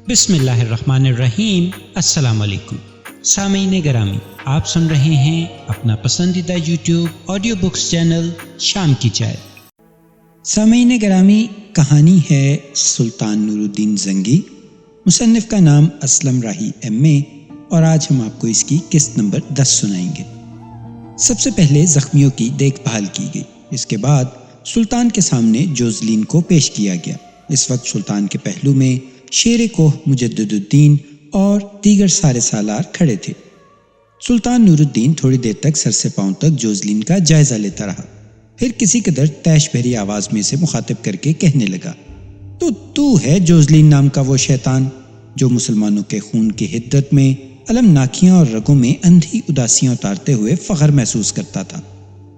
بسم اللہ الرحمن الرحیم۔ السلام علیکم سامعین گرامی، آپ سن رہے ہیں اپنا پسندیدہ یوٹیوب آڈیو بکس چینل شام کی چائے۔ سامعین گرامی، کہانی ہے سلطان نور الدین زنگی، مصنف کا نام اسلم راہی ایم اے، اور آج ہم آپ کو اس کی قسط نمبر 10 سنائیں گے۔ سب سے پہلے زخمیوں کی دیکھ بھال کی گئی، اس کے بعد سلطان کے سامنے جوزلین کو پیش کیا گیا۔ اس وقت سلطان کے پہلو میں شیر کوہ مجدد الدین اور دیگر سارے سالار کھڑے تھے۔ سلطان نور الدین تھوڑی دیر تک سر سے پاؤں تک جوزلین کا جائزہ لیتا رہا، پھر کسی قدر طیش بھری آواز میں سے مخاطب کر کے کہنے لگا، تو ہے جوزلین نام کا وہ شیطان جو مسلمانوں کے خون کی حدت میں علم ناکیاں اور رگوں میں اندھی اداسیاں اتارتے ہوئے فخر محسوس کرتا تھا۔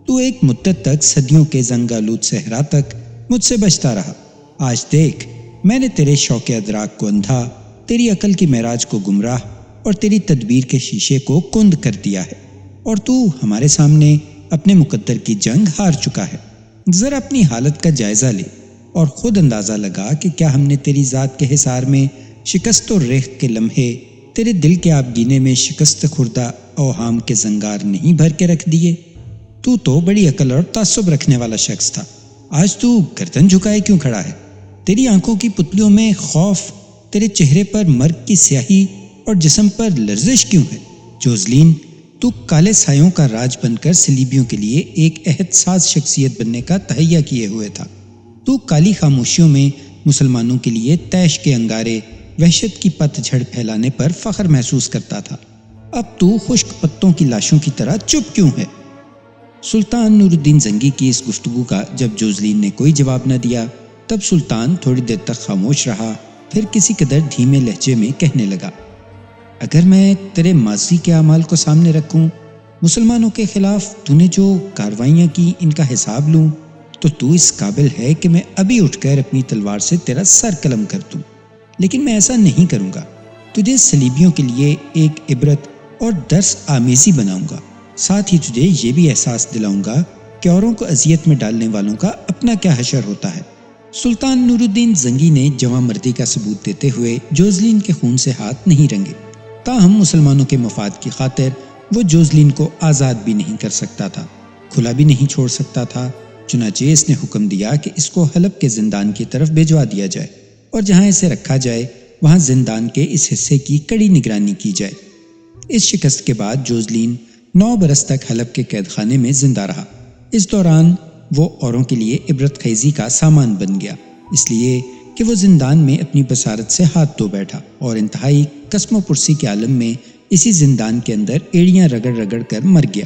تو ایک مدت تک، صدیوں کے زنگ آلود صحرا تک مجھ سے بچتا رہا۔ آج دیکھ، میں نے تیرے شوق ادراک کو اندھا، تیری عقل کی معراج کو گمراہ اور تیری تدبیر کے شیشے کو کند کر دیا ہے، اور تو ہمارے سامنے اپنے مقدر کی جنگ ہار چکا ہے۔ ذرا اپنی حالت کا جائزہ لے اور خود اندازہ لگا کہ کیا ہم نے تیری ذات کے حصار میں شکست و ریخت کے لمحے، تیرے دل کے آبگینے میں شکست خوردہ اوہام کے زنگار نہیں بھر کے رکھ دیے؟ تو بڑی عقل اور تعصب رکھنے والا شخص تھا، آج تو گردن جھکائے کیوں کھڑا ہے؟ تیری آنکھوں کی پتلیوں میں خوف، تیرے چہرے پر مرگ کی سیاہی اور جسم پر لرزش کیوں ہے؟ جوزلین، تو کالے سایوں کا راج بن کر صلیبیوں کے لیے ایک عہد ساز شخصیت بننے کا تہیہ کیے ہوئے تھا۔ تو کالی خاموشیوں میں مسلمانوں کے لیے طیش کے انگارے، وحشت کی پت جھڑ پھیلانے پر فخر محسوس کرتا تھا۔ اب تو خشک پتوں کی لاشوں کی طرح چپ کیوں ہے؟ سلطان نور الدین زنگی کی اس گفتگو کا جب جوزلین نے کوئی جواب نہ دیا، تب سلطان تھوڑی دیر تک خاموش رہا، پھر کسی قدر دھیمے لہجے میں کہنے لگا، اگر میں تیرے ماضی کے اعمال کو سامنے رکھوں، مسلمانوں کے خلاف تو نے جو کاروائیاں کی، ان کا حساب لوں، تو اس قابل ہے کہ میں ابھی اٹھ کر اپنی تلوار سے تیرا سر قلم کر دوں، لیکن میں ایسا نہیں کروں گا۔ تجھے صلیبیوں کے لیے ایک عبرت اور درس آمیزی بناؤں گا، ساتھ ہی تجھے یہ بھی احساس دلاؤں گا کہ اوروں کو اذیت میں ڈالنے والوں کا اپنا کیا حشر ہوتا ہے۔ سلطان نور الدین زنگی نے جواں مردی کا ثبوت دیتے ہوئے جوزلین کے خون سے ہاتھ نہیں رنگے، تاہم مسلمانوں کے مفاد کی خاطر وہ جوزلین کو آزاد بھی نہیں کر سکتا تھا، کھلا بھی نہیں چھوڑ سکتا تھا۔ چنانچہ اس نے حکم دیا کہ اس کو حلب کے زندان کی طرف بھجوا دیا جائے، اور جہاں اسے رکھا جائے وہاں زندان کے اس حصے کی کڑی نگرانی کی جائے۔ اس شکست کے بعد جوزلین 9 برس تک حلب کے قید خانے میں زندہ رہا۔ اس دوران وہ اوروں کے لیے عبرت خیزی کا سامان بن گیا، اس لیے کہ وہ زندان میں اپنی بصارت سے ہاتھ دھو بیٹھا اور انتہائی قسم و پرسی کے عالم میں اسی زندان کے اندر ایڑیاں رگڑ رگڑ کر مر گیا۔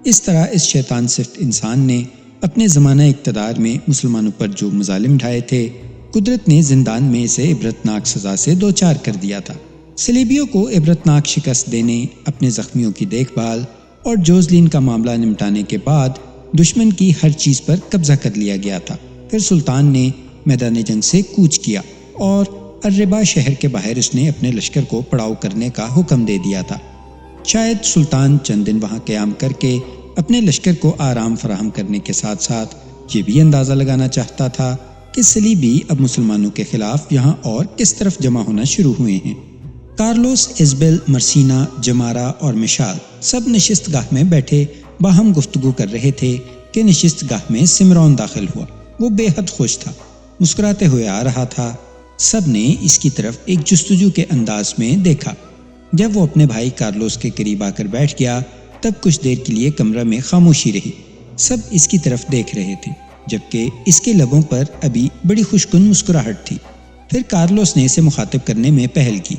اس طرح اس شیطان صفت انسان نے اپنے زمانہ اقتدار میں مسلمانوں پر جو مظالم ڈھائے تھے، قدرت نے زندان میں اسے عبرتناک سزا سے دوچار کر دیا تھا۔ صلیبیوں کو عبرتناک شکست دینے، اپنے زخمیوں کی دیکھ بھال اور جوزلین کا معاملہ نمٹانے کے بعد دشمن کی ہر چیز پر قبضہ کر لیا گیا تھا۔ پھر سلطان نے میدان جنگ سے کوچ کیا اور الربا شہر کے باہر اس نے اپنے لشکر کو پڑاؤ کرنے کا حکم دے دیا تھا۔ شاید سلطان چند دن وہاں قیام کر کے اپنے لشکر کو آرام فراہم کرنے کے ساتھ ساتھ یہ بھی اندازہ لگانا چاہتا تھا کہ صلیبی اب مسلمانوں کے خلاف یہاں اور کس طرف جمع ہونا شروع ہوئے ہیں۔ کارلوس، ازبیل، مرسینا، جمارا اور مشال سب نشست گاہ میں بیٹھے باہم گفتگو کر رہے تھے کہ نشست گاہ میں سمرون داخل ہوا۔ وہ بے حد خوش تھا، مسکراتے ہوئے آ رہا تھا۔ سب نے اس کی طرف ایک جستجو کے انداز میں دیکھا۔ جب وہ اپنے بھائی کارلوس کے قریب آ کر بیٹھ گیا، تب کچھ دیر کے لیے کمرہ میں خاموشی رہی۔ سب اس کی طرف دیکھ رہے تھے، جبکہ اس کے لبوں پر ابھی بڑی خوشگوار مسکراہٹ تھی۔ پھر کارلوس نے اسے مخاطب کرنے میں پہل کی،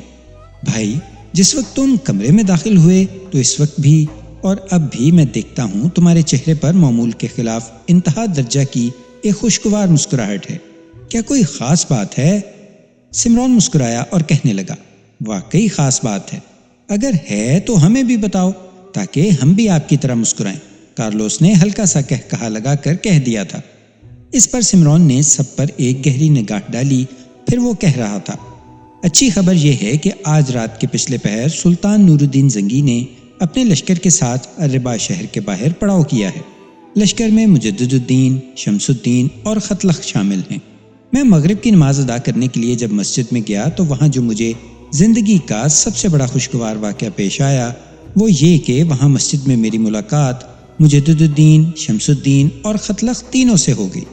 بھائی، جس وقت تم کمرے میں داخل ہوئے تو اس وقت بھی اور اب بھی میں دیکھتا ہوں تمہارے چہرے پر معمول کے خلاف انتہا درجہ کی ایک خوشگوار مسکراہٹ ہے۔ کیا کوئی خاص بات ہے؟ سمرون مسکرایا اور کہنے لگا، واقعی خاص بات ہے۔ اگر ہے تو ہمیں بھی بتاؤ تاکہ ہم بھی آپ کی طرح مسکرائیں، کارلوس نے ہلکا سا کہا لگا کر کہہ دیا تھا۔ اس پر سمرون نے سب پر ایک گہری نگاہ ڈالی، پھر وہ کہہ رہا تھا، اچھی خبر یہ ہے کہ آج رات کے پچھلے پہر سلطان نور الدین زنگی نے اپنے لشکر کے ساتھ الربا شہر کے باہر پڑاؤ کیا ہے۔ لشکر میں مجدد الدین، شمس الدین اور خطلخ شامل ہیں۔ میں مغرب کی نماز ادا کرنے کے لیے جب مسجد میں گیا تو وہاں جو مجھے زندگی کا سب سے بڑا خوشگوار واقعہ پیش آیا وہ یہ کہ وہاں مسجد میں میری ملاقات مجدد الدین، شمس الدین اور خطلخ تینوں سے ہو گئی۔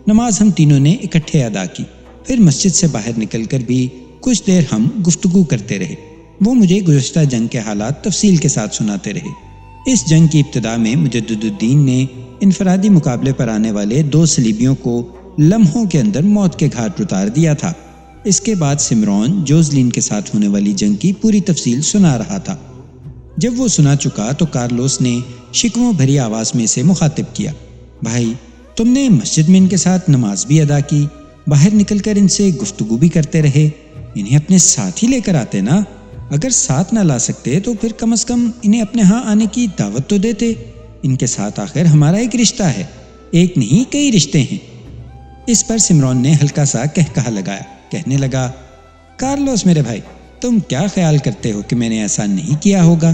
نماز ہم تینوں نے اکٹھے ادا کی، پھر مسجد سے باہر نکل کر بھی کچھ دیر ہم گفتگو کرتے رہے۔ وہ مجھے گزشتہ جنگ کے حالات تفصیل کے ساتھ سناتے رہے۔ اس جنگ کی ابتدا میں مجدد الدین نے انفرادی مقابلے پر آنے والے 2 صلیبیوں کو لمحوں کے اندر موت کے گھاٹ اتار دیا تھا۔ اس کے بعد سمرون جوزلین کے ساتھ ہونے والی جنگ کی پوری تفصیل سنا رہا تھا۔ جب وہ سنا چکا تو کارلوس نے شکووں بھری آواز میں سے مخاطب کیا، بھائی تم نے مسجد میں ان کے ساتھ نماز بھی ادا کی، باہر نکل کر ان سے گفتگو بھی کرتے رہے، انہیں اپنے ساتھ ہی لے کر آتے نا، اگر ساتھ نہ لا سکتے تو پھر کم از کم انہیں اپنے ہاں آنے کی دعوت تو دیتے، ان کے ساتھ آخر ہمارا ایک رشتہ ہے، ایک نہیں کئی رشتے ہیں۔ اس پر سمرون نے ہلکا سا کہکہا لگایا، کہنے لگا، کارلوس میرے بھائی تم کیا خیال کرتے ہو کہ میں نے ایسا نہیں کیا ہوگا؟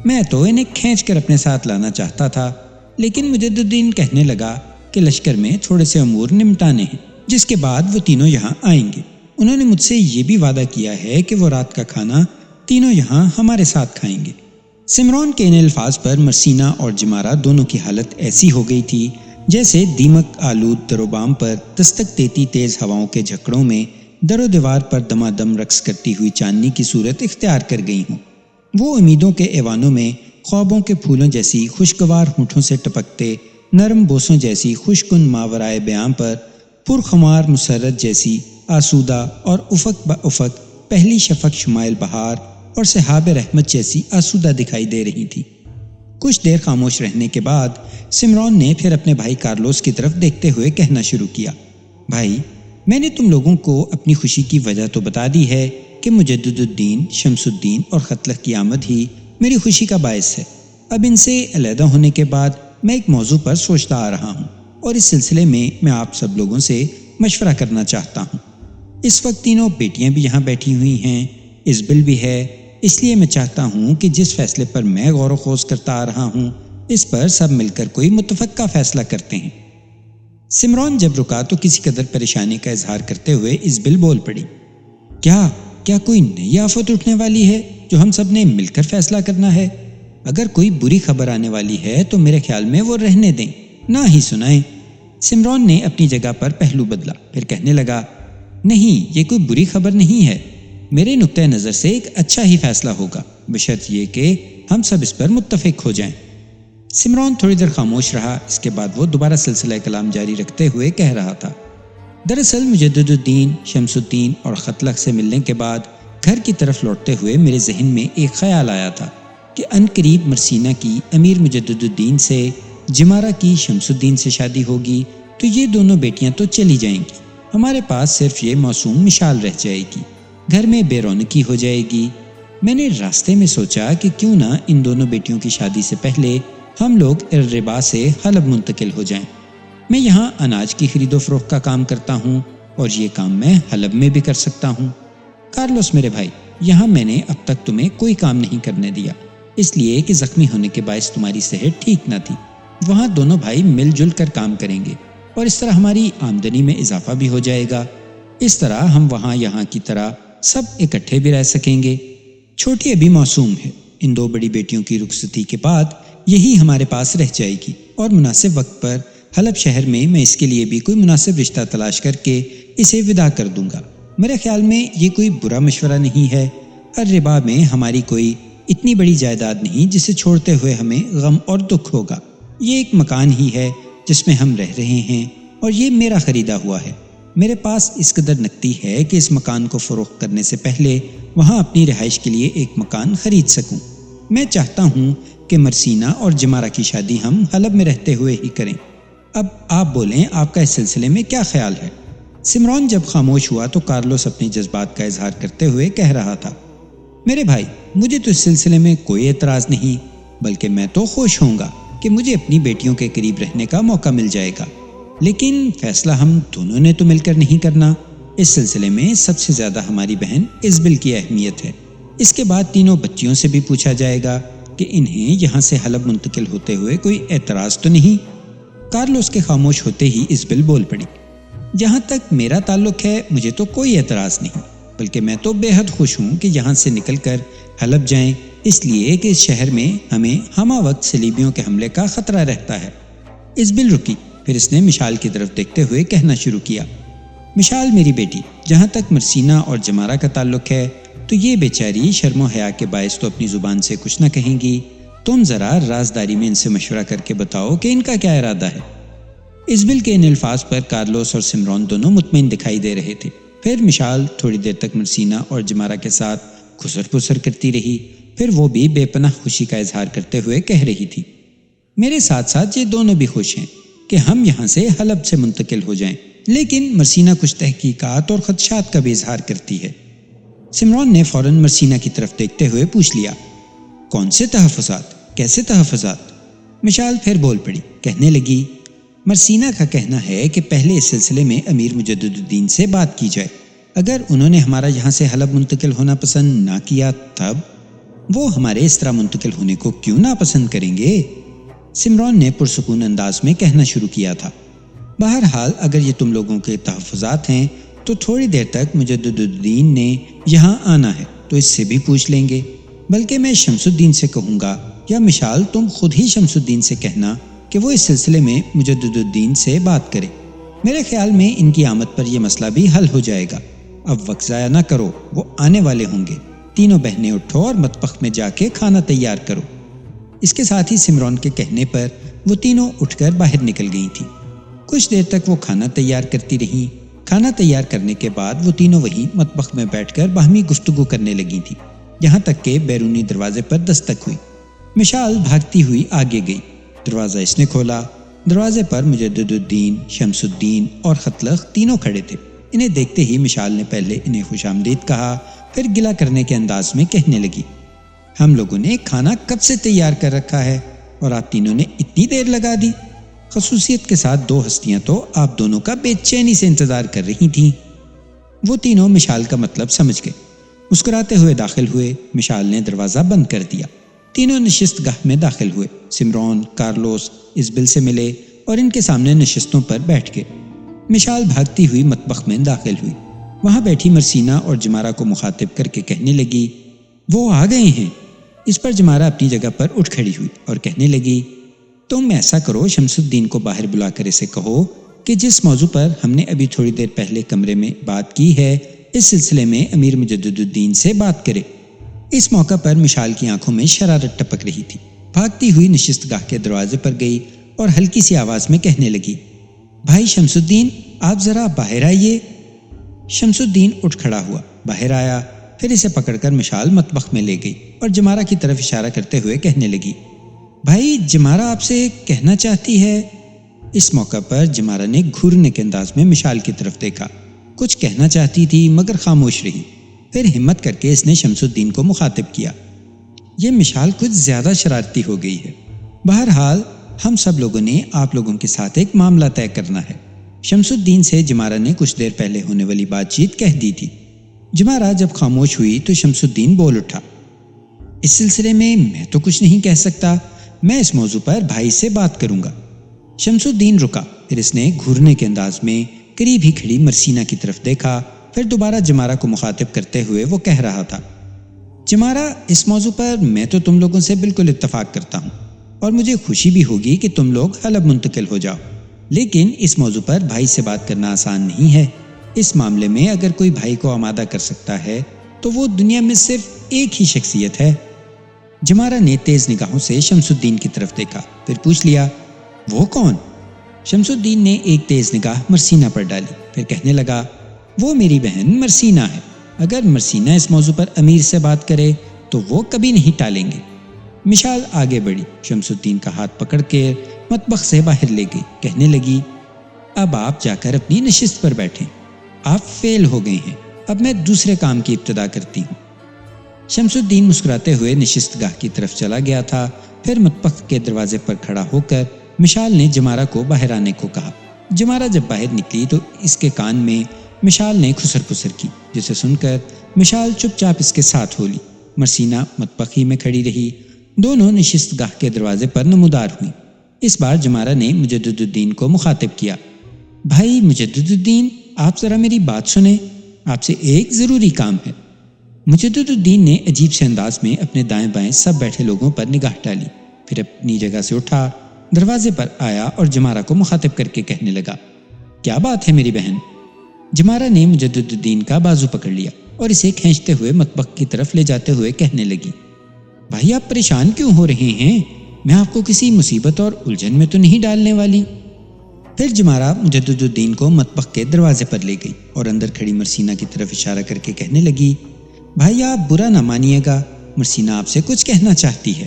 میں تو انہیں کھینچ کر اپنے ساتھ لانا چاہتا تھا، لیکن مجدد الدین کہنے لگا کہ لشکر میں تھوڑے سے امور نمٹانے ہیں، جس کے بعد وہ تینوں یہاں آئیں گے۔ انہوں نے مجھ سے یہ بھی وعدہ کیا ہے کہ وہ رات کا کھانا تینوں یہاں ہمارے ساتھ کھائیں گے۔ سمرون کے ان الفاظ پر مرسینہ اور جمارہ دونوں کی حالت ایسی ہو گئی تھی جیسے دیمک آلود در و بام پر دستک دیتی تیز ہواؤں کے جھکڑوں میں در و دیوار پر دمادم رقص کرتی ہوئی چاندنی کی صورت اختیار کر گئی ہوں۔ وہ امیدوں کے ایوانوں میں خوابوں کے پھولوں جیسی خوشگوار ہونٹوں سے ٹپکتے نرم بوسوں جیسی خوشکن ماورائے بیان پر پرخمار مسرت جیسی آسودہ اور افق با افق پہلی شفق شمائل بہار اور سحاب رحمت جیسی آسودہ دکھائی دے رہی تھی۔ کچھ دیر خاموش رہنے کے بعد سمرون نے پھر اپنے بھائی کارلوس کی طرف دیکھتے ہوئے کہنا شروع کیا، بھائی میں نے تم لوگوں کو اپنی خوشی کی وجہ تو بتا دی ہے کہ مجدد الدین، شمس الدین اور خطلخ کی آمد ہی میری خوشی کا باعث ہے۔ اب ان سے علیحدہ ہونے کے بعد میں ایک موضوع پر سوچتا آ رہا ہوں اور اس سلسلے میں آپ سب لوگوں سے مشورہ کرنا چاہتا ہوں۔ اس وقت تینوں بیٹیاں بھی یہاں بیٹھی ہوئی ہیں، ازبل بھی ہے، اس لیے میں چاہتا ہوں کہ جس فیصلے پر میں غور و خوض کرتا آ رہا ہوں اس پر سب مل کر کوئی متفقہ فیصلہ کرتے ہیں۔ سمرون جب رکا تو کسی قدر پریشانی کا اظہار کرتے ہوئے ازبل بول پڑی، کیا کوئی نئی آفت اٹھنے والی ہے جو ہم سب نے مل کر فیصلہ کرنا ہے؟ اگر کوئی بری خبر آنے والی ہے تو میرے خیال میں وہ رہنے دیں، نہ ہی سنائیں۔ سمرون نے اپنی جگہ پر پہلو بدلا، پھر کہنے لگا، نہیں یہ کوئی بری خبر نہیں ہے، میرے نقطۂ نظر سے ایک اچھا ہی فیصلہ ہوگا، بشرط یہ کہ ہم سب اس پر متفق ہو جائیں۔ سمرون تھوڑی دیر خاموش رہا، اس کے بعد وہ دوبارہ سلسلہ کلام جاری رکھتے ہوئے کہہ رہا تھا، دراصل مجدد الدین، شمس الدین اور خطلخ سے ملنے کے بعد گھر کی طرف لوٹتے ہوئے میرے ذہن میں ایک خیال آیا تھا کہ عنقریب مرسینہ کی امیر مجدد الدین سے، جمارہ کی شمس الدین سے شادی ہوگی تو یہ دونوں بیٹیاں تو چلی جائیں گی، ہمارے پاس صرف یہ معصوم مشال رہ جائے گی، گھر میں بے رونقی ہو جائے گی۔ میں نے راستے میں سوچا کہ کیوں نہ ان دونوں بیٹیوں کی شادی سے پہلے ہم لوگ ارربا سے حلب منتقل ہو جائیں۔ میں یہاں اناج کی خرید و فروخت کا کام کرتا ہوں اور یہ کام میں حلب میں بھی کر سکتا ہوں۔ کارلوس میرے بھائی، یہاں میں نے اب تک تمہیں کوئی کام نہیں کرنے دیا، اس لیے کہ زخمی ہونے کے باعث تمہاری صحت ٹھیک نہ تھی۔ وہاں دونوں بھائی مل جل کر کام کریں گے اور اس طرح ہماری آمدنی میں اضافہ بھی ہو جائے گا، اس طرح ہم وہاں یہاں کی طرح سب اکٹھے بھی رہ سکیں گے۔ چھوٹی ابھی معصوم ہے، ان دو بڑی بیٹیوں کی رخصتی کے بعد یہی ہمارے پاس رہ جائے گی اور مناسب وقت پر حلب شہر میں اس کے لیے بھی کوئی مناسب رشتہ تلاش کر کے اسے وداع کر دوں گا۔ میرے خیال میں یہ کوئی برا مشورہ نہیں ہے، ارربا میں ہماری کوئی اتنی بڑی جائیداد نہیں جسے چھوڑتے ہوئے ہمیں غم اور دکھ ہوگا، یہ ایک مکان ہی ہے جس میں ہم رہ رہے ہیں اور یہ میرا خریدا ہوا ہے۔ میرے پاس اس قدر نقدی ہے کہ اس مکان کو فروخت کرنے سے پہلے وہاں اپنی رہائش کے لیے ایک مکان خرید سکوں۔ میں چاہتا ہوں کہ مرسینہ اور جمارہ کی شادی ہم حلب میں رہتے ہوئے ہی کریں۔ اب آپ بولیں، آپ کا اس سلسلے میں کیا خیال ہے؟ سمرون جب خاموش ہوا تو کارلوس اپنی جذبات کا اظہار کرتے ہوئے کہہ رہا تھا، میرے بھائی مجھے تو اس سلسلے میں کوئی اعتراض نہیں، بلکہ میں تو خوش ہوں گا کہ مجھے اپنی بیٹیوں کے قریب رہنے کا موقع مل جائے گا، لیکن فیصلہ ہم دونوں نے تو مل کر نہیں کرنا۔ اس سلسلے میں سب سے زیادہ ہماری بہن ازبل کی اہمیت ہے۔ اس کے بعد تینوں بچیوں سے بھی پوچھا جائے گا کہ انہیں یہاں سے حلب منتقل ہوتے ہوئے کوئی اعتراض تو نہیں۔ کارلوس کے خاموش ہوتے ہی ازبل بول پڑی، جہاں تک میرا تعلق ہے مجھے تو کوئی اعتراض نہیں، بلکہ میں تو بے حد خوش ہوں کہ یہاں سے نکل کر حلب جائیں، اس لیے کہ اس شہر میں ہمیں ہمہ وقت صلیبیوں کے حملے کا خطرہ رہتا ہے۔ ازبل رکی، پھر اس نے مشال کی طرف دیکھتے ہوئے کہنا شروع کیا، مشال میری بیٹی، جہاں تک مرسینہ اور جمارہ کا تعلق ہے تو یہ بیچاری شرم و حیا کے باعث تو اپنی زبان سے کچھ نہ کہیں گی، تم ذرا رازداری میں ان سے مشورہ کر کے بتاؤ کہ ان کا کیا ارادہ ہے۔ ازبل کے ان الفاظ پر کارلوس اور سمرون دونوں مطمئن دکھائی دے رہے تھے۔ پھر مشال تھوڑی دیر تک مرسینہ اور جمارہ کے ساتھ خسر پسر کرتی رہی، پھر وہ بھی بے پناہ خوشی کا اظہار کرتے ہوئے کہہ رہی تھی، میرے ساتھ ساتھ یہ دونوں بھی خوش ہیں کہ ہم یہاں سے حلب سے منتقل ہو جائیں، لیکن مرسینہ کچھ تحقیقات اور خدشات کا بھی اظہار کرتی ہے۔ سمرون نے فوراً مرسینہ کی طرف دیکھتے ہوئے پوچھ لیا، کون سے تحفظات؟ کیسے تحفظات؟ مشال پھر بول پڑی، کہنے لگی، مرسینہ کا کہنا ہے کہ پہلے اس سلسلے میں امیر مجدد الدین سے بات کی جائے، اگر انہوں نے ہمارا یہاں سے حلب منتقل ہونا پسند نہ کیا تب وہ ہمارے اس طرح منتقل ہونے کو کیوں ناپسند کریں گے؟ سمرون نے پرسکون انداز میں کہنا شروع کیا تھا، بہرحال اگر یہ تم لوگوں کے تحفظات ہیں تو تھوڑی دیر تک مجدد الدین نے یہاں آنا ہے تو اس سے بھی پوچھ لیں گے، بلکہ میں شمس الدین سے کہوں گا، یا مشال تم خود ہی شمس الدین سے کہنا کہ وہ اس سلسلے میں مجدد الدین سے بات کرے، میرے خیال میں ان کی آمد پر یہ مسئلہ بھی حل ہو جائے گا۔ اب وقت ضائع نہ کرو، وہ آنے والے ہوں گے، تینوں بہنیں اٹھو اور مطبخ میں جا کے کھانا تیار کرو۔ اس کے ساتھ ہی سمرون کے کہنے پر وہ تینوں اٹھ کر باہر نکل گئی تھیں۔ کچھ دیر تک وہ کھانا تیار کرتی رہیں۔ کھانا تیار کرنے کے بعد وہ تینوں وہیں مطبخ میں بیٹھ کر باہمی گفتگو کرنے لگی تھیں، یہاں تک کہ بیرونی دروازے پر دستک ہوئی۔ مشال بھاگتی ہوئی آگے گئی، دروازہ اس نے کھولا۔ دروازے پر مجدد الدین، شمس الدین اور خطلخ تینوں کھڑے تھے۔ انہیں دیکھتے ہی مشال نے پہلے انہیں خوش آمدید کہا، پھر گلہ کرنے کے انداز میں کہنے لگی، ہم لوگوں نے کھانا کب سے تیار کر رکھا ہے اور آپ تینوں نے اتنی دیر لگا دی؟ خصوصیت کے ساتھ دو ہستیاں تو آپ دونوں کا بے چینی سے انتظار کر رہی تھیں۔ وہ تینوں مشال کا مطلب سمجھ گئے، مسکراتے ہوئے داخل ہوئے۔ مشال نے دروازہ بند کر دیا۔ تینوں نشست گاہ میں داخل ہوئے۔ سمرون، کارلوس ازبل سے ملے اور ان کے سامنے نشستوں پر بیٹھ گئے۔ مشال بھاگتی ہوئی مطبخ میں داخل ہوئی۔ وہاں بیٹھی مرسینہ اور جمارہ کو مخاطب کر کے کہنے لگی، وہ آ گئے ہیں۔ اس پر جمارہ اپنی جگہ پر اٹھ کھڑی ہوئی اور کہنے لگی، تم ایسا کرو، شمس الدین کو باہر بلا کر اسے کہو کہ جس موضوع پر ہم نے ابھی تھوڑی دیر پہلے کمرے میں بات کی ہے اس سلسلے میں امیر مجدد الدین سے بات کرے۔ اس موقع پر مشال کی آنکھوں میں شرارت ٹپک رہی تھی۔ بھاگتی ہوئی نشست گاہ کے دروازے پر گئی اور ہلکی سی آواز میں کہنے لگی، بھائی شمس الدین، آپ ذرا باہر آئیے۔ شمس الدین اٹھ کھڑا ہوا، باہر آیا، پھر اسے پکڑ کر مشال مطبخ میں لے گئی اور جمارہ کی طرف اشارہ کرتے ہوئے کہنے لگی، بھائی جمارہ آپ سے کہنا چاہتی ہے۔ اس موقع پر جمارہ نے گھورنے کے انداز میں مشال کی طرف دیکھا، کچھ کہنا چاہتی تھی مگر خاموش رہی۔ پھر ہمت کر کے اس نے شمس الدین کو مخاطب کیا، یہ مشال کچھ زیادہ شرارتی ہو گئی ہے، بہرحال ہم سب لوگوں نے آپ لوگوں کے ساتھ ایک معاملہ طے کرنا ہے۔ شمس الدین سے جمارہ نے کچھ دیر پہلے ہونے والی بات چیت کہہ دی تھی۔ جمارہ جب خاموش ہوئی تو شمس الدین بول اٹھا، اس سلسلے میں تو کچھ نہیں کہہ سکتا، میں اس موضوع پر بھائی سے بات کروں گا۔ شمس الدین رکا، پھر اس نے گھورنے کے انداز میں قریب ہی کھڑی مرسینہ کی طرف دیکھا، پھر دوبارہ جمارہ کو مخاطب کرتے ہوئے وہ کہہ رہا تھا، جمارہ اس موضوع پر میں تو تم لوگوں سے بالکل اتفاق کرتا ہوں اور مجھے خوشی بھی ہوگی کہ تم لوگ حلب منتقل ہو جاؤ، لیکن اس موضوع پر بھائی سے بات کرنا آسان نہیں ہے۔ اس معاملے میں اگر کوئی بھائی کو آمادہ کر سکتا ہے تو وہ دنیا میں صرف ایک ہی شخصیت ہے۔ جمارہ نے تیز نگاہوں سے شمس الدین کی طرف دیکھا، پھر پوچھ لیا، وہ کون؟ شمس الدین نے ایک تیز نگاہ مرسینہ پر ڈالی، پھر کہنے لگا، وہ میری بہن مرسینہ ہے، اگر مرسینہ اس موضوع پر امیر سے بات کرے تو وہ کبھی نہیں ٹالیں گے۔ مشال آگے بڑھی، شمس الدین کا ہاتھ پکڑ کے مطبخ سے باہر لے گئی، کہنے لگی، اب آپ جا کر اپنی نشست پر بیٹھیں، آپ فیل ہو گئے ہیں، اب میں دوسرے کام کی ابتدا کرتی ہوں۔ شمس الدین مسکراتے ہوئے نشست گاہ کی طرف چلا گیا تھا، پھر مطبخ کے دروازے پر کھڑا ہو کر مشال نے جمارہ کو باہر آنے کو کہا۔ جمارہ جب باہر نکلی تو اس کے کان میں مشال نے خسر پسر کی، جسے سن کر مشال چپ چاپ اس کے ساتھ ہو لی۔ مرسینہ مطبخ ہی میں کھڑی رہی، دونوں نشست گاہ کے دروازے پر نمودار ہوئیں۔ اس بار جمارہ نے مجدد الدین کو مخاطب کیا، بھائی مجدد الدین، آپ ذرا میری بات سنیں، آپ سے ایک ضروری کام ہے۔ مجدد الدین نے عجیب سے انداز میں اپنے دائیں بائیں سب بیٹھے لوگوں پر نگاہ ڈالی، پھر اپنی جگہ سے اٹھا، دروازے پر آیا اور جمارہ کو مخاطب کر کے کہنے لگا، کیا بات ہے میری بہن؟ جمارہ نے مجدد الدین کا بازو پکڑ لیا اور اسے کھینچتے ہوئے مطبخ کی طرف لے جاتے ہوئے کہنے لگی، بھائی آپ پریشان کیوں ہو رہے ہیں؟ میں آپ کو کسی مصیبت اور الجھن میں تو نہیں ڈالنے والی۔ پھر جمارہ مجدد الدین کو مطبخ کے دروازے پر لے گئی اور اندر کھڑی مرسینہ کی طرف اشارہ کر کے کہنے لگی، بھائی آپ برا نہ مانیے گا، مرسینہ آپ سے کچھ کہنا چاہتی ہے۔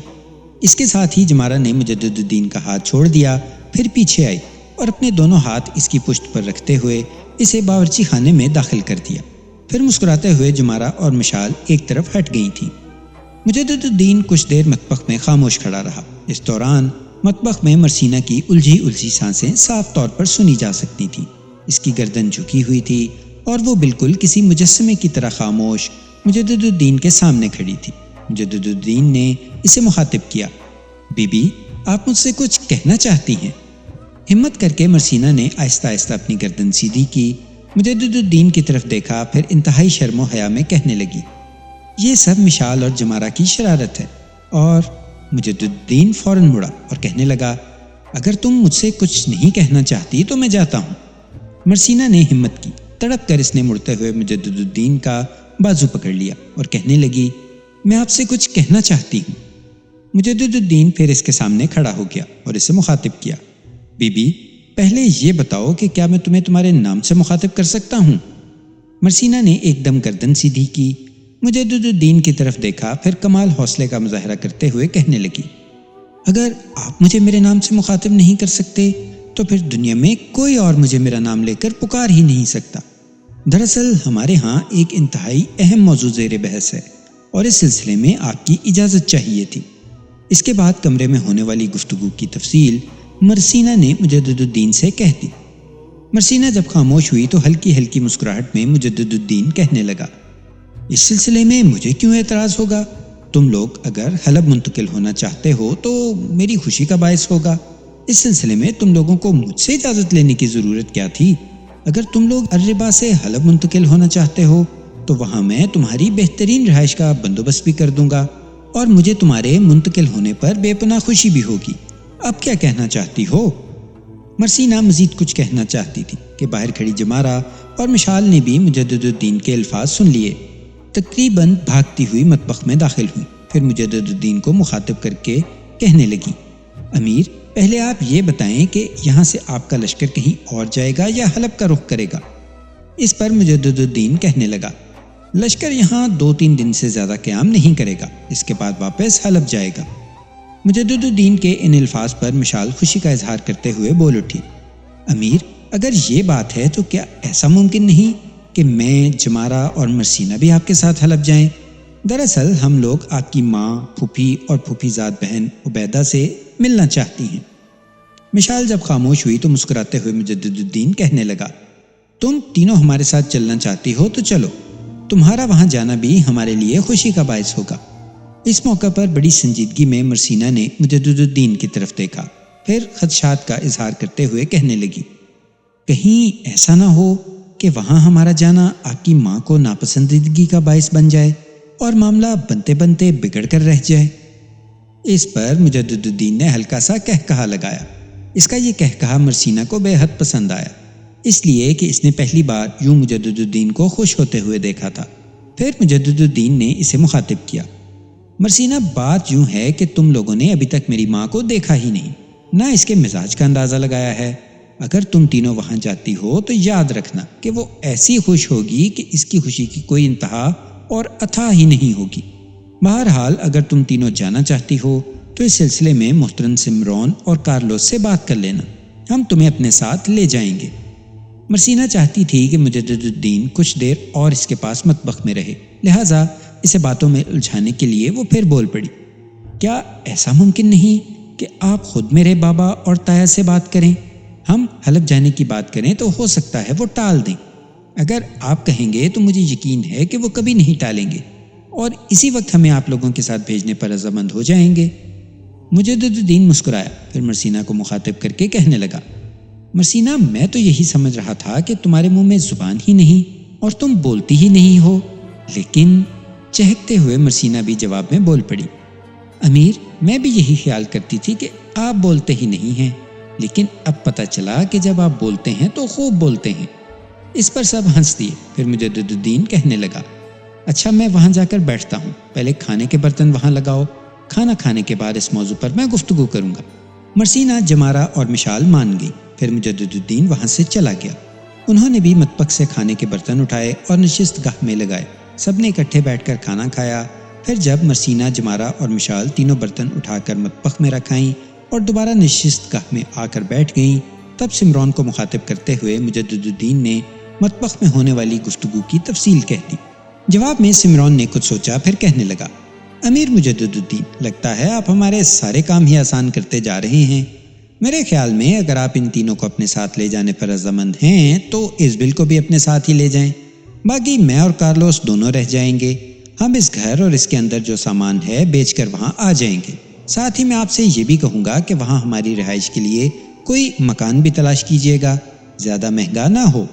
اس کے ساتھ ہی جمارہ نے مجدد الدین کا ہاتھ چھوڑ دیا، پھر پیچھے آئی اور اپنے دونوں ہاتھ اس کی پشت پر رکھتے ہوئے اسے باورچی خانے میں داخل کر دیا۔ پھر مسکراتے ہوئے جمارہ اور مشال ایک طرف ہٹ گئی تھیں۔ مجدد الدین کچھ دیر مطبخ میں خاموش کھڑا رہا۔ اس دوران مطبخ میں مرسینہ کی الجھی سانسیں صاف طور پر سنی جا سکتی تھیں۔ اس کی گردن جھکی ہوئی تھی اور وہ بالکل کسی مجسمے کی طرح خاموش مجدد الدین کے سامنے کھڑی تھی۔ مجدد الدین نے اسے مخاطب کیا، بی بی آپ مجھ سے کچھ کہنا چاہتی ہیں؟ ہمت کر کے مرسینہ نے آہستہ آہستہ اپنی گردن سیدھی کی، مجدد الدین کی طرف دیکھا، پھر انتہائی شرم و حیا میں کہنے لگی، یہ سب مشال اور جمارہ کی شرارت ہے۔ اور مجدد الدین فوراً مڑا اور کہنے لگا، اگر تم مجھ سے کچھ نہیں کہنا چاہتی تو میں جاتا ہوں۔ مرسینہ نے ہمت کی، تڑپ کر اس نے مڑتے ہوئے مجدد الدین کا بازو پکڑ لیا اور کہنے لگی، میں آپ سے کچھ کہنا چاہتی ہوں۔ مجدد الدین پھر اس کے سامنے کھڑا ہو گیا اور اسے مخاطب کیا، بی بی پہلے یہ بتاؤ کہ کیا میں تمہیں تمہارے نام سے مخاطب کر سکتا ہوں؟ مرسینہ نے ایک دم گردن سیدھی کی، مجدد الدین کی طرف دیکھا، پھر کمال حوصلے کا مظاہرہ کرتے ہوئے کہنے لگی، اگر آپ مجھے میرے نام سے مخاطب نہیں کر سکتے تو پھر دنیا میں کوئی اور مجھے میرا نام لے کر پکار ہی نہیں سکتا۔ دراصل ہمارے ہاں ایک انتہائی اہم موضوع زیر بحث ہے اور اس سلسلے میں آپ کی اجازت چاہیے تھی۔ اس کے بعد کمرے میں ہونے والی گفتگو کی تفصیل مرسینہ نے مجدد الدین سے کہہ دی۔ مرسینہ جب خاموش ہوئی تو ہلکی ہلکی مسکراہٹ میں مجدد الدین کہنے لگا، اس سلسلے میں مجھے کیوں اعتراض ہوگا؟ تم لوگ اگر حلب منتقل ہونا چاہتے ہو تو میری خوشی کا باعث ہوگا۔ اس سلسلے میں تم لوگوں کو مجھ سے اجازت لینے کی ضرورت کیا تھی؟ اگر تم لوگ الربا سے حلب منتقل ہونا چاہتے ہو تو وہاں میں تمہاری بہترین رہائش کا بندوبست بھی کر دوں گا اور مجھے تمہارے منتقل ہونے پر بے پناہ خوشی بھی ہوگی۔ اب کیا کہنا چاہتی ہو؟ مرسینہ مزید کچھ کہنا چاہتی تھی کہ باہر کھڑی جمارہ اور مشال نے بھی مجدد الدین کے الفاظ سن لیے۔ تقریباً بھاگتی ہوئی مطبخ میں داخل ہوئی، پھر مجدد الدین کو مخاطب کر کے کہنے لگی، امیر پہلے آپ یہ بتائیں کہ یہاں سے آپ کا لشکر کہیں اور جائے گا یا حلب کا رخ کرے گا؟ اس پر مجدد الدین کہنے لگا، لشکر یہاں 2-3 دن سے زیادہ قیام نہیں کرے گا، اس کے بعد واپس حلب جائے گا۔ مجدد الدین کے ان الفاظ پر مشال خوشی کا اظہار کرتے ہوئے بول اٹھی، امیر اگر یہ بات ہے تو کیا ایسا ممکن نہیں کہ میں، جمارہ اور مرسینہ بھی آپ کے ساتھ حلب جائیں؟ دراصل ہم لوگ آپ کی ماں، پھوپھی اور پھوپھی زاد بہن عبیدہ سے ملنا چاہتی ہیں۔ مشال جب خاموش ہوئی تو مسکراتے ہوئے مجدد الدین کہنے لگا، تم تینوں ہمارے ساتھ چلنا چاہتی ہو تو چلو، تمہارا وہاں جانا بھی ہمارے لیے خوشی کا باعث ہوگا۔ اس موقع پر بڑی سنجیدگی میں مرسینہ نے مجدد الدین کی طرف دیکھا، پھر خدشات کا اظہار کرتے ہوئے کہنے لگی، کہیں ایسا نہ ہو کہ وہاں ہمارا جانا آپ کی ماں کو ناپسندیدگی کا باعث بن جائے اور معاملہ بنتے بنتے بگڑ کر رہ جائے۔ اس پر مجدد الدین نے ہلکا سا کہکہا لگایا۔ اس کا یہ کہکہا مرسینہ کو بے حد پسند آیا، اس لیے کہ اس نے پہلی بار یوں مجدد الدین کو خوش ہوتے ہوئے دیکھا تھا۔ پھر مجدد الدین نے اسے مخاطب کیا، مرسینہ بات یوں ہے کہ تم لوگوں نے ابھی تک میری ماں کو دیکھا ہی نہیں، نہ اس کے مزاج کا اندازہ لگایا ہے۔ اگر تم تینوں وہاں جاتی ہو تو یاد رکھنا کہ وہ ایسی خوش ہوگی کہ اس کی خوشی کی کوئی انتہا اور اتھا ہی نہیں ہوگی۔ بہرحال اگر تم تینوں جانا چاہتی ہو تو اس سلسلے میں محترم سمرون اور کارلوس سے بات کر لینا، ہم تمہیں اپنے ساتھ لے جائیں گے۔ مرسینہ چاہتی تھی کہ مجدد الدین کچھ دیر اور اس کے پاس مطبخ میں رہے، لہٰذا اسے باتوں میں الجھانے کے لیے وہ پھر بول پڑی، کیا ایسا ممکن نہیں کہ آپ خود میرے بابا اور تایا سے بات کریں؟ ہم حلب جانے کی بات کریں تو ہو سکتا ہے وہ ٹال دیں۔ اگر آپ کہیں گے تو مجھے یقین ہے کہ وہ کبھی نہیں ٹالیں گے اور اسی وقت ہمیں آپ لوگوں کے ساتھ بھیجنے پر رضامند ہو جائیں گے۔ مجدد الدین مسکرایا، پھر مرسینہ کو مخاطب کر کے کہنے لگا، مرسینہ میں تو یہی سمجھ رہا تھا کہ تمہارے منہ میں زبان ہی نہیں اور تم بولتی ہی نہیں ہو، لیکن چہکتے ہوئے مرسینہ بھی جواب میں بول پڑی، امیر میں بھی یہی خیال کرتی تھی کہ آپ بولتے ہی نہیں ہیں، لیکن اب پتہ چلا کہ جب آپ بولتے ہیں تو خوب بولتے ہیں۔ اس پر سب ہنس دیے۔ پھر مجدد الدین کہنے لگا، اچھا میں وہاں جا کر بیٹھتا ہوں، پہلے کھانے کے برتن وہاں لگاؤ، کھانا کھانے کے بعد اس موضوع پر میں گفتگو کروں گا۔ مرسینہ، جمارہ اور مشال مان گئی۔ پھر مجدد الدین وہاں سے چلا گیا۔ انہوں نے بھی مطبخ سے کھانے کے برتن اٹھائے اور نشست گاہ میں لگائے۔ سب نے اکٹھے بیٹھ کر کھانا کھایا۔ پھر جب مرسینہ، جمارہ اور مشال تینوں برتن اٹھا کر مطبخ میں رکھائیں اور دوبارہ نشست گاہ میں آ کر بیٹھ گئیں، تب سمران کو مخاطب کرتے ہوئے مجدد الدین نے مطبخ میں ہونے والی گفتگو کی تفصیل کہہ دی۔ جواب میں سمران نے کچھ سوچا، پھر کہنے لگا، امیر مجدد الدین، لگتا ہے آپ ہمارے سارے کام ہی آسان کرتے جا رہے ہیں۔ میرے خیال میں اگر آپ ان تینوں کو اپنے ساتھ لے جانے پر رضامند ہیں تو ازبل کو بھی اپنے ساتھ ہی لے جائیں، باقی میں اور کارلوس دونوں رہ جائیں گے۔ ہم اس گھر اور اس کے اندر جو سامان ہے بیچ کر وہاں آ جائیں گے۔ ساتھ ہی میں آپ سے یہ بھی کہوں گا کہ وہاں ہماری رہائش کے لیے کوئی مکان بھی تلاش کیجیے گا، زیادہ مہنگا نہ ہو۔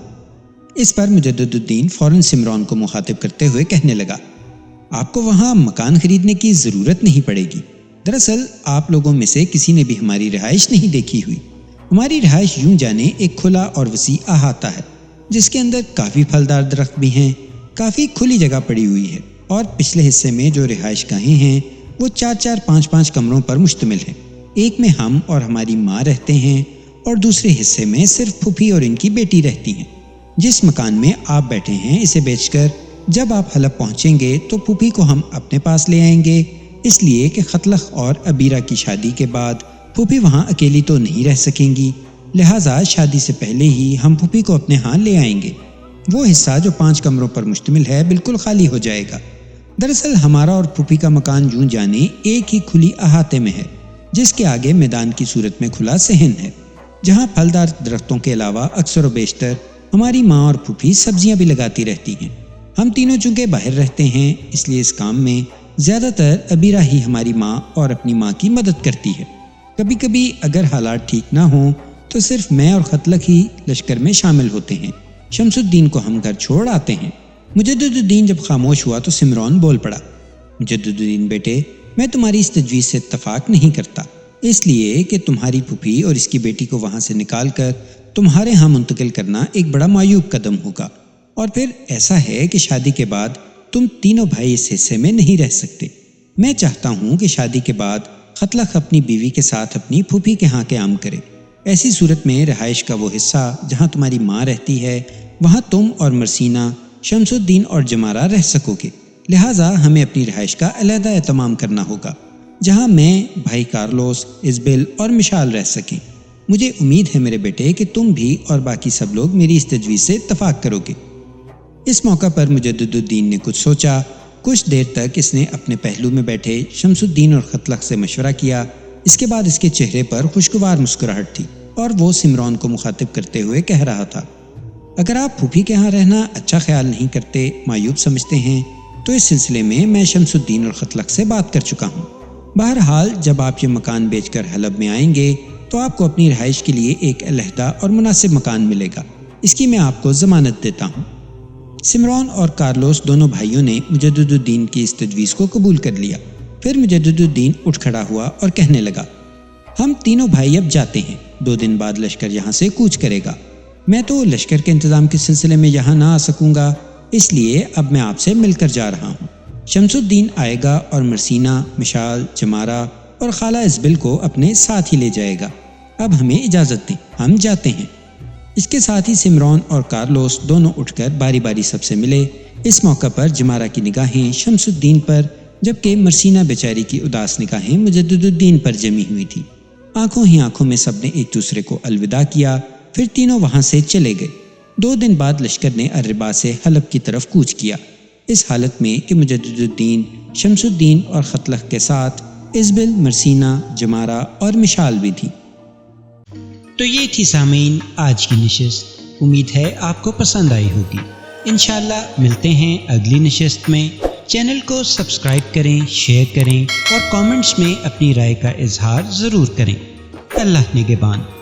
اس پر مجدد الدین فوراً سمران کو مخاطب کرتے ہوئے کہنے لگا، آپ کو وہاں مکان خریدنے کی ضرورت نہیں پڑے گی۔ دراصل آپ لوگوں میں سے کسی نے بھی ہماری رہائش نہیں دیکھی ہوئی۔ ہماری رہائش یوں جانے ایک کھلا اور وسیع احاطہ ہے، جس کے اندر کافی پھلدار درخت بھی ہیں، کافی کھلی جگہ پڑی ہوئی ہے، اور پچھلے حصے میں جو رہائش گاہیں ہیں وہ 4-4 5-5 کمروں پر مشتمل ہیں۔ ایک میں ہم اور ہماری ماں رہتے ہیں اور دوسرے حصے میں صرف پھوپھی اور ان کی بیٹی رہتی ہیں۔ جس مکان میں آپ بیٹھے ہیں اسے بیچ کر جب آپ حلب پہنچیں گے تو پھوپھی کو ہم اپنے پاس لے آئیں گے، اس لیے کہ خطلخ اور ابیرہ کی شادی کے بعد پھوپھی وہاں اکیلی تو نہیں رہ سکیں گی، لہٰذا شادی سے پہلے ہی ہم پھوپھی کو اپنے ہاں لے آئیں گے۔ وہ حصہ جو 5 کمروں پر مشتمل ہے بالکل خالی ہو جائے گا۔ دراصل ہمارا اور پھوپھی کا مکان یوں جانے ایک ہی کھلی احاطے میں ہے، جس کے آگے میدان کی صورت میں کھلا صحن ہے، جہاں پھلدار درختوں کے علاوہ اکثر و بیشتر ہماری ماں اور پھوپھی سبزیاں بھی لگاتی رہتی ہیں۔ ہم تینوں چونکہ باہر رہتے ہیں، اس لیے اس کام میں زیادہ تر ابیرہ ہی ہماری ماں اور اپنی ماں کی مدد کرتی ہے۔ کبھی کبھی اگر حالات ٹھیک نہ ہوں تو صرف میں اور خطلق ہی لشکر میں شامل ہوتے ہیں۔ شمس الدین کو ہم گھر چھوڑ آتے ہیں۔ مجدد الدین جب خاموش ہوا تو سمران بول پڑا، مجدد الدین بیٹے، میں تمہاری اس تجویز سے اتفاق نہیں کرتا، اس لیے کہ تمہاری پھوپھی اور اس کی بیٹی کو وہاں سے نکال کر تمہارے ہاں منتقل کرنا ایک بڑا معیوب قدم ہوگا، اور پھر ایسا ہے کہ شادی کے بعد تم تینوں بھائی اس حصے میں نہیں رہ سکتے۔ میں چاہتا ہوں کہ شادی کے بعد خطلق اپنی بیوی کے ساتھ اپنی پھوپھی کے ہاں قیام کرے۔ ایسی صورت میں رہائش کا وہ حصہ جہاں تمہاری ماں رہتی ہے وہاں تم اور مرسینہ، شمس الدین اور جمارہ رہ سکو گے، لہٰذا ہمیں اپنی رہائش کا علیحدہ اہتمام کرنا ہوگا، جہاں میں، بھائی کارلوس، ازبل اور مشال رہ سکیں۔ مجھے امید ہے میرے بیٹے کہ تم بھی اور باقی سب لوگ میری اس تجویز سے اتفاق کرو گے۔ اس موقع پر مجدد الدین نے کچھ سوچا۔ کچھ دیر تک اس نے اپنے پہلو میں بیٹھے شمس الدین اور خطلق سے مشورہ کیا۔ اس کے بعد اس کے چہرے پر خوشگوار مسکراہٹ تھی اور وہ سمران کو مخاطب کرتے ہوئے کہہ رہا تھا، اگر آپ پھوپھی کے ہاں رہنا اچھا خیال نہیں کرتے، معیوب سمجھتے ہیں، تو اس سلسلے میں شمس الدین اور خطلق سے بات کر چکا ہوں۔ بہرحال جب آپ یہ مکان بیچ کر حلب میں آئیں گے تو آپ کو اپنی رہائش کے لیے ایک علیحدہ اور مناسب مکان ملے گا، اس کی میں آپ کو ضمانت دیتا ہوں۔ سمران اور کارلوس دونوں بھائیوں نے مجدد الدین کی اس تجویز کو قبول کر لیا۔ پھر مجدد الدین اٹھ کھڑا ہوا اور کہنے لگا، ہم تینوں بھائی اب جاتے ہیں، 2 دن بعد لشکر یہاں سے کوچ کرے گا۔ میں تو لشکر کے انتظام کے سلسلے میں یہاں نہ آ سکوں گا، اس لیے اب میں آپ سے مل کر جا رہا ہوں۔ شمس الدین آئے گا اور مرسینہ، مشال، جمارہ اور خالہ ازبل کو اپنے ساتھ ہی لے جائے گا۔ اب ہمیں اجازت دیں، ہم جاتے ہیں۔ اس کے ساتھ ہی سمران اور کارلوس دونوں اٹھ کر باری باری سب سے ملے۔ اس موقع پر جمارہ کی نگاہیں شمس الدین پر، جبکہ مرسینہ بیچاری کی اداس نگاہیں مجدد الدین پر جمی ہوئی تھی۔ آنکھوں ہی آنکھوں میں سب نے ایک دوسرے کو الوداع کیا، پھر تینوں وہاں سے چلے گئے۔ 2 دن بعد لشکر نے الربا سے حلب کی طرف کوچ کیا، اس حالت میں کہ مجدد الدین، شمس الدین اور خطلق کے ساتھ ازبل، مرسینہ، جمارہ اور مشال بھی تھی۔ تو یہ تھی سامعین آج کی نشست، امید ہے آپ کو پسند آئی ہوگی۔ انشاءاللہ ملتے ہیں اگلی نشست میں۔ چینل کو سبسکرائب کریں، شیئر کریں اور کامنٹس میں اپنی رائے کا اظہار ضرور کریں۔ اللہ نگہبان۔